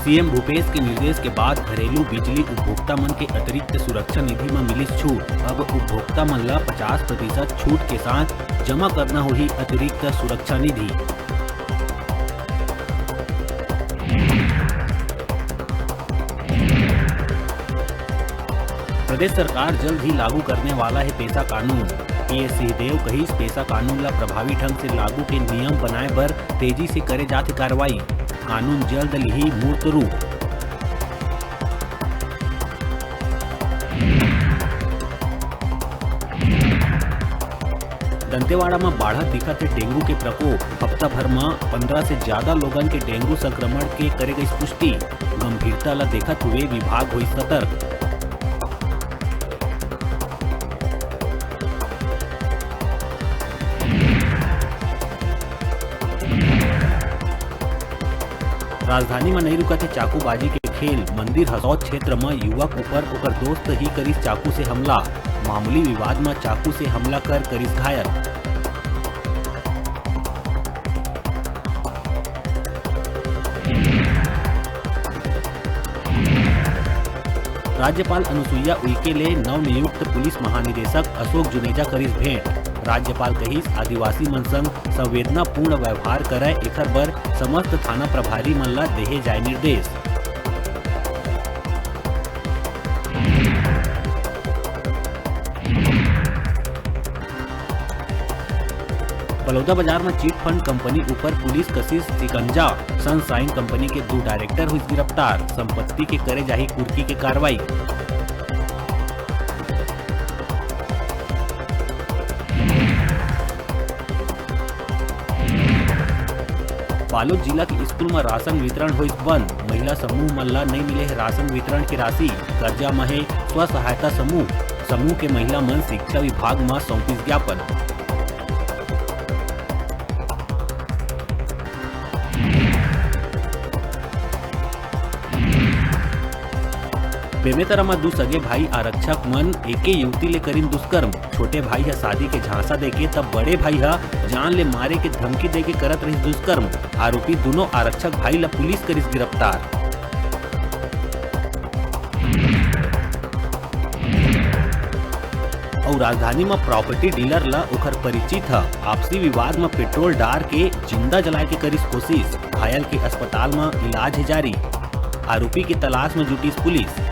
CM Bhupesh के निर्देश के बाद घरेलू बिजली उपभोक्ता मन के अतिरिक्त सुरक्षा निधि में मिली छूट। अब उपभोक्ता मन ला 50% छूट के साथ जमा करना होही अतिरिक्त सुरक्षा निधि। प्रदेश सरकार जल्द ही लागू करने वाला है पेशा कानून। पीएस सिंहदेव कहिस पेशा कानून ला प्रभावी ढंग से लागू के नियम बनाए बर तेजी से करे जाथे कार्रवाई। कानून जल्द लिही मूर्त रूप। दंतेवाड़ा में बढ़त दिखत है डेंगू के प्रकोप। हफ्ता भर में 15 से ज्यादा लोगन के डेंगू संक्रमण के करे गई पुष्टि। गंभीरता ला देखत हुए विभाग हुई सतर्क। राजधानी में नहीं रुका थे चाकूबाजी के खेल। मंदिर हसौद क्षेत्र में युवक ऊपर ओकर दोस्त ही करिस चाकू से हमला। मामूली विवाद में चाकू से हमला कर करिस घायल। राज्यपाल अनुसुईया उइके ले नवनियुक्त पुलिस महानिदेशक अशोक जुनेजा करिस भेंट। राज्यपाल कहिस आदिवासी मन संग संवेदनापूर्ण व्यवहार करे एकर बर समस्त थाना प्रभारी मन ला देहे जाए निर्देश। बलौदा बाजार में चिट फंड कंपनी ऊपर पुलिस कसिस शिकंजा। सनशाइन कंपनी के 2 डायरेक्टर हुई गिरफ्तार। संपत्ति के करे जाही कुर्की के कार्रवाई। बालोद जिला के स्कूल में राशन वितरण हुई बंद। महिला समूह मन ला नहीं मिले है राशन वितरण की राशि। कर्जा में है स्व सहायता समूह के महिला मन शिक्षा विभाग में सौंपिस ज्ञापन। बेमेतरा में 2 सगे भाई आरक्षक मन एके युवती ले करीन दुष्कर्म। छोटे भाई हा शादी के झांसा देके तब बड़े भाई हा जान ले मारे के धमकी देके करत रही दुष्कर्म। आरोपी दोनों आरक्षक भाई ला पुलिस करिस गिरफ्तार। और राजधानी में प्रॉपर्टी डीलर ला ओकर परिचित है आपसी विवाद में पेट्रोल डार के जिंदा जलाए के करिस कोशिश। घायल के अस्पताल में इलाज है जारी। आरोपी की तलाश में जुटी पुलिस।